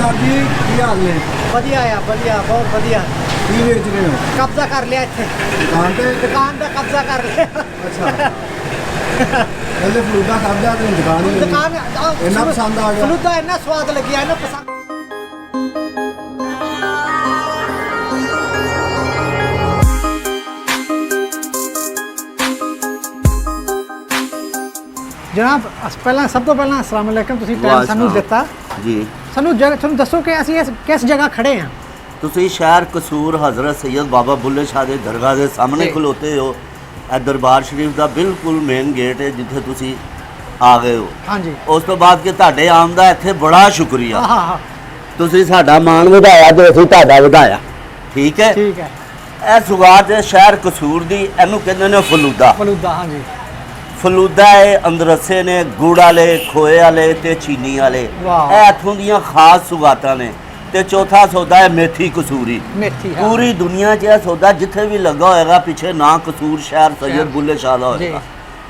सरदार जी की हाल ने? ਵਧੀਆ ਆ ਵਧੀਆ ਬਹੁਤ ਵਧੀਆ की बेच रहे हो? ਕਬਜ਼ਾ ਕਰ ਲਿਆ ਇੱਥੇ दुकान पे? ਦੁਕਾਨ ਦਾ ਕਬਜ਼ਾ ਕਰ ਲਿਆ अच्छा पहले फलूदा खादा तो दुकान ही ਦੁਕਾਨ इन्ना पसंद आ गया? ਫਲੂਦਾ ਇੰਨਾ ਸਵਾਦ ਲੱਗਿਆ ਇੰਨਾ ਪਸੰਦ ਜਨਾਬ ਪਹਿਲਾਂ ਸਭ ਤੋਂ ਪਹਿਲਾਂ ਅਸਲਾਮ ਅਲੈਕਮ ਤੁਸੀਂ ਟਾਈਮ ਸਾਨੂੰ ਦਿੱਤਾ ਜੀ ਸਾਨੂੰ ਤੁਹਾਨੂੰ ਦੱਸੋ ਕਿ ਅਸੀਂ ਕਿਸ ਜਗ੍ਹਾ ਖੜੇ ਹਾਂ ਤੁਸੀਂ ਸ਼ਹਿਰ ਕਸੂਰ ਹਜ਼ਰਤ ਸੈयद ਬਾਬਾ ਬੁੱਲੇ ਸ਼ਾਹ ਦੇ ਦਰਗਾਹ ਦੇ ਸਾਹਮਣੇ ਜੀ। ਖਲੋਤੇ ਹੋ। ਇਹ ਦਰਬਾਰ ਸ਼ਰੀਫ ਦਾ ਬਿਲਕੁਲ ਮੇਨ ਗੇਟ ਹੈ ਜਿੱਥੇ ਤੁਸੀਂ ਆ ਗਏ ਹੋ। ਹਾਂਜੀ ਉਸ ਤੋਂ ਬਾਅਦ ਕਿ ਤੁਹਾਡੇ ਆਉਣ ਦਾ ਇੱਥੇ ਬੜਾ ਸ਼ੁਕਰੀਆ। ਹਾਂ ਹਾਂ ਤੁਸੀਂ ਸਾਡਾ ਮਾਣ ਵਧਾਇਆ ਤੇ ਅਸੀਂ ਤੁਹਾਡਾ ਵਧਾਇਆ। ਠੀਕ ਹੈ। ਠੀਕ ਹੈ ਇਹ ਸੁਗਾਤ ਹੈ ਸ਼ਹਿਰ ਕਸੂਰ ਦੀ, ਇਹਨੂੰ ਕਹਿੰਦੇ ਨੇ ਫਲੂਦਾ। ਫਲੂਦਾ ਹਾਂਜੀ ਫਲੂਦਾ ਹੈ ਅੰਦਰਸੇ ਨੇ ਗੁੜ ਵਾਲੇ ਖੋਏ ਵਾਲੇ ਤੇ ਚੀਨੀ ਵਾਲੇ। ਵਾਹ। ਇਹ ਇੱਥੋਂ ਦੀਆਂ ਖਾਸ ਸੁਗਾਤਾਂ ਨੇ। ਤੇ ਚੌਥਾ ਸੌਦਾ ਹੈ ਮੇਥੀ ਕਸੂਰੀ। ਮੇਥੀ ਹਾਂ ਪੂਰੀ ਦੁਨੀਆ 'ਚ ਇਹ ਸੌਦਾ ਜਿੱਥੇ ਵੀ ਲੱਗਾ ਹੋਏਗਾ ਪਿੱਛੇ ਨਾ ਕਸੂਰ ਸ਼ਹਿਰ ਸੈयद ਬੁੱਲੇ ਸ਼ਾਹ ਦਾ ਹੋਏਗਾ।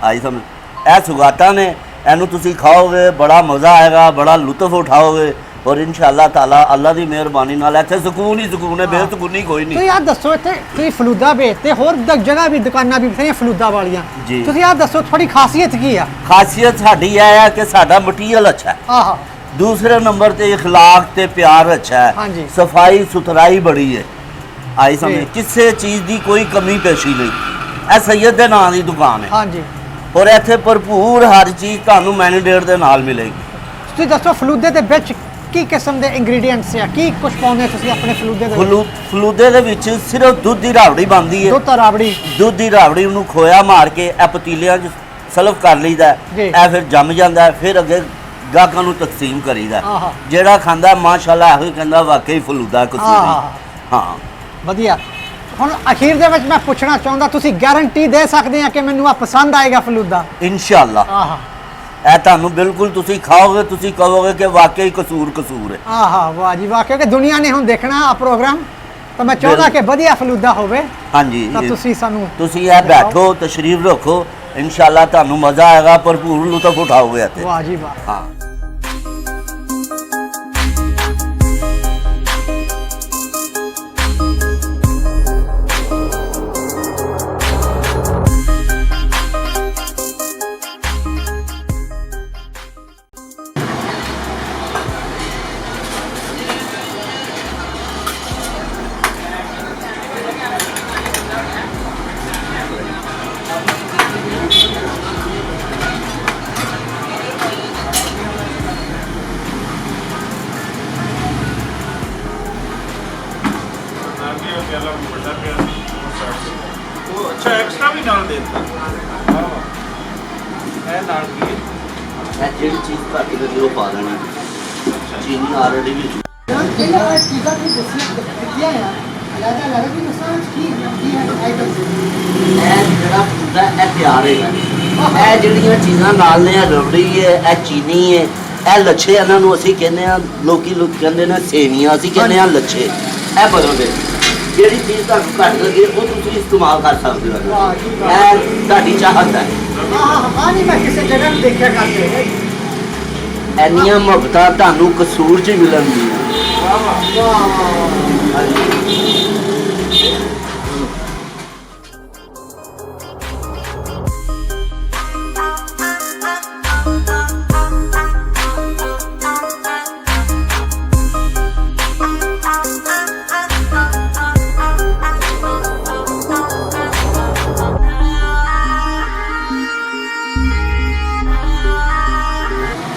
ਆਈ ਸਮਝ। ਇਹ ਸੁਗਾਤਾਂ ਨੇ, ਇਹਨੂੰ ਤੁਸੀਂ ਖਾਓਗੇ ਬੜਾ ਮਜ਼ਾ ਆਏਗਾ, ਬੜਾ ਲੁਤਫ ਉਠਾਓਗੇ ਔਰ ਇਨਸ਼ਾਅੱਲਾ ਤਾਲਾ ਅੱਲਾ ਦੀ ਮਿਹਰਬਾਨੀ ਨਾਲ ਇੱਥੇ ਸਕੂਨ ਹੀ ਸਕੂਨ ਹੈ, ਬੇਸਕੂਨੀ ਕੋਈ ਨਹੀਂ। ਤੁਸੀਂ ਆਹ ਦੱਸੋ ਇੱਥੇ ਤੁਸੀਂ ਫਲੂਦਾ ਵੇਚਦੇ ਹੋਰ ਜਗ੍ਹਾ ਵੀ ਦੁਕਾਨਾਂ ਵੀ ਬਥੇਰੀਆਂ ਫਲੂਦਾ ਵਾਲੀਆਂ ਜੀ। ਤੁਸੀਂ ਆਹ ਦੱਸੋ ਤੁਹਾਡੀ ਖਾਸੀਅਤ ਕੀ ਆ ਖਾਸੀਅਤ ਸਾਡੀ ਇਹ ਹੈ ਕਿ ਸਾਡਾ ਮਟੀਰੀਅਲ ਅੱਛਾ ਹੈ। ਆਹਾ दूसरे नंबर ते इखलाक ते प्यार अच्छा हाँ जी। है, सफाई सुथराई बड़ी है। आई समझ, जी। किसी चीज़ की कोई कमी पेशी नहीं। ਇਹ सैयद ਦੇ ਨਾਂ ਦੀ ਦੁਕਾਨ ਹੈ ਹਾਂਜੀ ਔਰ ਇੱਥੇ ਭਰਪੂਰ ਹਰ ਚੀਜ਼ ਤੁਹਾਨੂੰ ਮੈਨੀਡੇਟ ਦੇ ਨਾਲ ਮਿਲੇਗੀ। ਤੁਸੀਂ ਦੱਸੋ ਫਲੂਦੇ ਦੇ ਵਿੱਚ ਕੀ ਕਿਸਮ ਦੇ ਇੰਗਰੀਡੀਐਂਟਸ ਆ ਕੀ ਕੁਝ ਪਾਉਂਦੇ ਤੁਸੀਂ ਆਪਣੇ ਫਲੂਦੇ ਦੇ ਵਿੱਚ ਫਲੂਦੇ ਦੇ ਵਿੱਚ ਸਿਰਫ ਦੁੱਧ ਦੀ ਰਾਵੜੀ ਬਣਦੀ ਹੈ। ਦੁੱਧ ਤਾਂ ਰਾਬੜੀ ਦੁੱਧ ਦੀ ਰਾਵੜੀ ਨੂੰ ਖੋਇਆ ਮਾਰ ਕੇ ਇਹ ਪਤੀਲਿਆਂ 'ਚ ਸਲਫ ਕਰ ਲਈਦਾ। ਜੀ। ਇਹ ਫਿਰ ਜੰਮ ਜਾਂਦਾ ਹੈ, ਫਿਰ ਅੱਗੇ ਗਾਹਕਾਂ ਨੂੰ ਤਕਸੀਮ ਕਰੀਦਾ। ਆਹਾ। ਜਿਹੜਾ ਖਾਂਦਾ ਮਾਸ਼ਾਅੱਲਾ ਇਹੋ ਹੀ ਕਹਿੰਦਾ ਵਾਕਈ ਫਲੂਦਾ ਕਸੂਰੀ। ਆਹਾ। ਹਾਂ ਵਧੀਆ ਹੁਣ ਅਖੀਰ ਦੇ ਵਿੱਚ ਮੈਂ ਪੁੱਛਣਾ ਚਾਹੁੰਦਾ ਤੁਸੀਂ ਗਾਰੰਟੀ ਦੇ ਸਕਦੇ ਆ ਕਿ ਮੈਨੂੰ ਆ ਪਸੰਦ ਆਏਗਾ ਫਲੂਦਾ ਇਨਸ਼ਾਅੱਲਾ। ਆਹਾ ਇਹ ਤੁਹਾਨੂੰ ਬਿਲਕੁਲ ਤੁਸੀਂ ਖਾਓਗੇ ਤੁਸੀਂ ਕਹੋਗੇ ਕਿ ਵਾਕਈ ਕਸੂਰ ਹੈ। ਆਹਾ ਵਾਹ ਜੀ ਵਾਹ ਕਿਉਂਕਿ ਦੁਨੀਆ ਨੇ ਹੁਣ ਦੇਖਣਾ ਆ ਪ੍ਰੋਗਰਾਮ ਤਾਂ ਮੈਂ ਚਾਹੁੰਦਾ ਕਿ ਵਧੀਆ ਫਲੂਦਾ ਹੋਵੇ ਹਾਂਜੀ ਤਾਂ ਤੁਸੀਂ ਸਾਨੂੰ ਤੁਸੀਂ ਇਹ ਬੈਠੋ ਤਸ਼ਰੀਫ ਰੱਖੋ ਇਨਸ਼ਾਅੱਲਾ ਤੁਹਾਨੂੰ ਮਜ਼ਾ ਆਏਗਾ ਭਰਪੂਰ ਲੁਤਫ ਉਠਾਓਗੇ ਇੱਥੇ। ਵਾਹ ਜੀ ਵਾਹ ਹਾਂ अच्छा एक्स्ट्रा भी नाल देता है नाल की ਇਹ ਜਿਹੜੀ ਚੀਜ਼ ਤੁਹਾਡੀ ਲੱਗੀ ਉਹ ਪਾ ਦੇਣੀ ਚੀਨੀ ਆਲਰੇਡੀ ਵੀ ਜਿਹੜਾ ਚੀਜ਼ਾਂ ਦੀ ਦਿੱਤੀਆਂ ਆ ਅਲੱਗ ਅਲੱਗ ਵੀ ਮਸਾਂ ਕੀ ਹੈ ਆਈਟਮ ਇਹ ਜਿਹੜਾ ਹੁੰਦਾ ਇਹ ਤਿਆਰ ਹੈ। ਇਹ ਜਿਹੜੀਆਂ ਚੀਜ਼ਾਂ ਨਾਲ ਨੇ ਇਹ ਰਬੜੀ ਹੈ, ਇਹ ਚੀਨੀ ਹੈ, ਇਹ ਲੱਛੇ ਇਹਨਾਂ ਨੂੰ ਅਸੀਂ ਕਹਿੰਦੇ ਆ ਲੋਕੀ ਕਹਿੰਦੇ ਨੇ ਸੇਵੀਆਂ, ਅਸੀਂ ਕਹਿੰਦੇ ਆ ਲੱਛੇ। ਇਹ ਬਦਲਦੇ ਜਿਹੜੀ ਚੀਜ਼ ਤੁਹਾਨੂੰ ਘੱਟ ਲੱਗੇ ਉਹ ਤੁਸੀਂ ਇਸਤੇਮਾਲ ਕਰ ਸਕਦੇ ਹੋ। ਵਾਹ ਜੀ ਵਾਹ। ਇਹ ਤੁਹਾਡੀ ਚਾਹਤ ਹੈ। ਹਾਂ ਨਹੀਂ ਮੈਂ ਕਿਸੇ ਜਗ੍ਹਾ ਨੂੰ ਦੇਖਿਆ ਕਰਦੇ ਇੰਨੀਆਂ ਮੁਹੱਬਤਾਂ ਤੁਹਾਨੂੰ ਕਸੂਰ 'ਚ ਮਿਲਣਗੀਆਂ।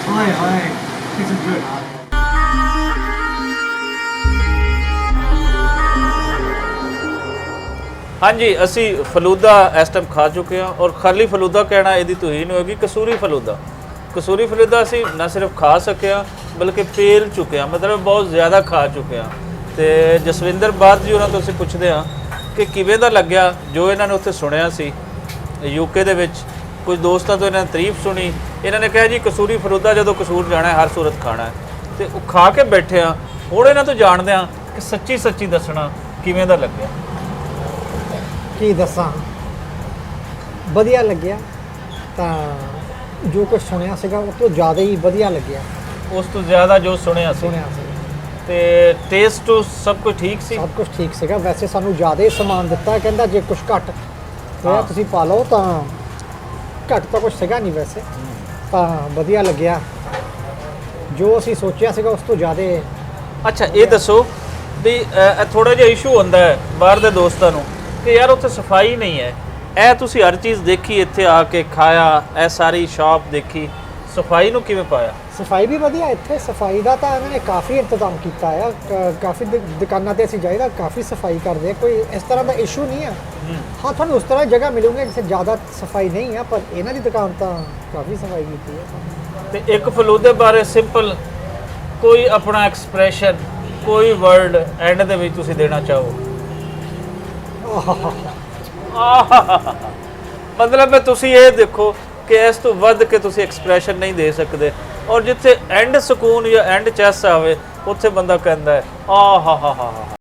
ਹਾਏ ਹਾਏ ਇਸ ਇਜ਼ ਗੁੱਡ ਹਾਂਜੀ ਅਸੀਂ ਫਲੂਦਾ ਇਸ ਟਾਈਮ ਖਾ ਚੁੱਕੇ ਹਾਂ ਔਰ ਖਾਲੀ ਫਲੂਦਾ ਕਹਿਣਾ ਇਹਦੀ ਤੋਹੀਨ ਹੋਏਗੀ। ਕਸੂਰੀ ਫਲੂਦਾ ਅਸੀਂ ਨਾ ਸਿਰਫ ਖਾ ਸਕੇ ਹਾਂ ਬਲਕਿ ਪੇਲ ਚੁੱਕੇ ਹਾਂ, ਮਤਲਬ ਬਹੁਤ ਜ਼ਿਆਦਾ ਖਾ ਚੁੱਕੇ ਹਾਂ। ਤੇ ਜਸਵਿੰਦਰ ਬਾਦ ਜੀ ਉਹਨਾਂ ਤੋਂ ਅਸੀਂ ਪੁੱਛਦੇ ਹਾਂ ਕਿ ਕਿਵੇਂ ਦਾ ਲੱਗਿਆ ਜੋ ਇਹਨਾਂ ਨੇ ਉੱਥੇ ਸੁਣਿਆ ਸੀ ਯੂਕੇ ਦੇ ਵਿੱਚ। ਕੁਝ ਦੋਸਤਾਂ ਤੋਂ ਇਹਨਾਂ ਨੇ ਤਾਰੀਫ ਸੁਣੀ, ਇਹਨਾਂ ਨੇ ਕਿਹਾ ਜੀ ਕਸੂਰੀ ਫਲੂਦਾ ਜਦੋਂ ਕਸੂਰ ਜਾਣਾ ਹੈ ਹਰ ਸੂਰਤ ਖਾਣਾ ਹੈ। ਤੇ ਉਹ ਖਾ ਕੇ ਬੈਠੇ ਆ। ਹੁਣ ਇਹਨਾਂ ਤੋਂ ਜਾਣਦੇ ਹਾਂ ਕਿ ਸੱਚੀ ਦੱਸਣਾ ਕਿਵੇਂ ਦਾ ਲੱਗਿਆ। ਕੀ ਦੱਸਾਂ ਵਧੀਆ ਲੱਗਿਆ ਤਾਂ ਜੋ ਕੁਝ ਸੁਣਿਆ ਸੀਗਾ ਉਹ ਤੋਂ ਜ਼ਿਆਦਾ ਹੀ ਵਧੀਆ ਲੱਗਿਆ ਉਸ ਤੋਂ ਜ਼ਿਆਦਾ ਜੋ ਸੁਣਿਆ ਸੀ। ਸੀ ਤੇ ਟੇਸਟ ਸਭ ਕੁਝ ਠੀਕ ਸੀ? ਸਭ ਕੁਝ ਠੀਕ ਸੀਗਾ। ਵੈਸੇ ਸਾਨੂੰ ਜ਼ਿਆਦਾ ਹੀ ਸਮਾਨ ਦਿੱਤਾ, ਕਹਿੰਦਾ ਜੇ ਕੁਝ ਘੱਟ ਹੋਇਆ ਹਾਂ। ਤੁਸੀਂ ਪਾ ਲਓ, ਤਾਂ ਘੱਟ ਤਾਂ ਕੁਝ ਸੀਗਾ ਨਹੀਂ ਵੈਸੇ, ਤਾਂ ਵਧੀਆ ਲੱਗਿਆ। ਜੋ ਅਸੀਂ ਸੋਚਿਆ ਸੀਗਾ ਉਸ ਤੋਂ ਜ਼ਿਆਦਾ। ਅੱਛਾ ਇਹ ਦੱਸੋ ਵੀ ਥੋੜਾ ਜਿਹਾ ਇਸ਼ੂ ਹੁੰਦਾ ਹੈ ਬਾਹਰ ਦੇ ਦੋਸਤਾਂ ਨੂੰ ਕਿ ਯਾਰ ਉੱਥੇ ਸਫਾਈ ਨਹੀਂ ਹੈ। ਇਹ ਤੁਸੀਂ ਹਰ ਚੀਜ਼ ਦੇਖੀ, ਇੱਥੇ ਆ ਕੇ ਖਾਇਆ, ਇਹ ਸਾਰੀ ਸ਼ਾਪ ਦੇਖੀ, ਸਫਾਈ ਨੂੰ ਕਿਵੇਂ ਪਾਇਆ? ਸਫਾਈ ਵੀ ਵਧੀਆ ਇੱਥੇ। ਸਫਾਈ ਦਾ ਤਾਂ ਇਹਨਾਂ ਨੇ ਕਾਫੀ ਇੰਤਜ਼ਾਮ ਕੀਤਾ ਆ। ਕਾਫੀ ਦੁਕਾਨਾਂ ਤੇ ਅਸੀਂ ਜਾਈਦਾ, ਕਾਫੀ ਸਫਾਈ ਕਰਦੇ ਆ, ਕੋਈ ਇਸ ਤਰ੍ਹਾਂ ਦਾ ਇਸ਼ੂ ਨਹੀਂ ਆ। ਹਾਂ ਤੁਹਾਨੂੰ ਉਸ ਤਰ੍ਹਾਂ ਜਗ੍ਹਾ ਮਿਲੂਗੀ ਜਿੱਥੇ ਜ਼ਿਆਦਾ ਸਫਾਈ ਨਹੀਂ ਆ, ਪਰ ਇਹਨਾਂ ਦੀ ਦੁਕਾਨ ਤਾਂ ਕਾਫੀ ਸਫਾਈ ਕੀਤੀ ਹੈ। ਤੇ ਇੱਕ ਫਲੂਦੇ ਬਾਰੇ ਸਿੰਪਲ ਕੋਈ ਆਪਣਾ ਐਕਸਪ੍ਰੈਸ਼ਨ, ਕੋਈ ਵਰਡ ਐਂਡ ਦੇ ਵਿੱਚ ਤੁਸੀਂ ਦੇਣਾ ਚਾਹੋ? ਮਤਲਬ ਹੈ ਤੁਸੀਂ ਇਹ ਦੇਖੋ ਕਿ ਇਸ ਤੋਂ ਵੱਧ ਕੇ ਤੁਸੀਂ ਐਕਸਪ੍ਰੈਸ਼ਨ ਨਹੀਂ ਦੇ ਸਕਦੇ, ਔਰ ਜਿੱਥੇ ਐਂਡ ਸਕੂਨ ਜਾਂ ਐਂਡ ਚੈਸ ਆਵੇ ਉੱਥੇ ਬੰਦਾ ਕਹਿੰਦਾ ਹੈ ਆਹ ਹਾ ਹਾ ਹਾ ਹਾ।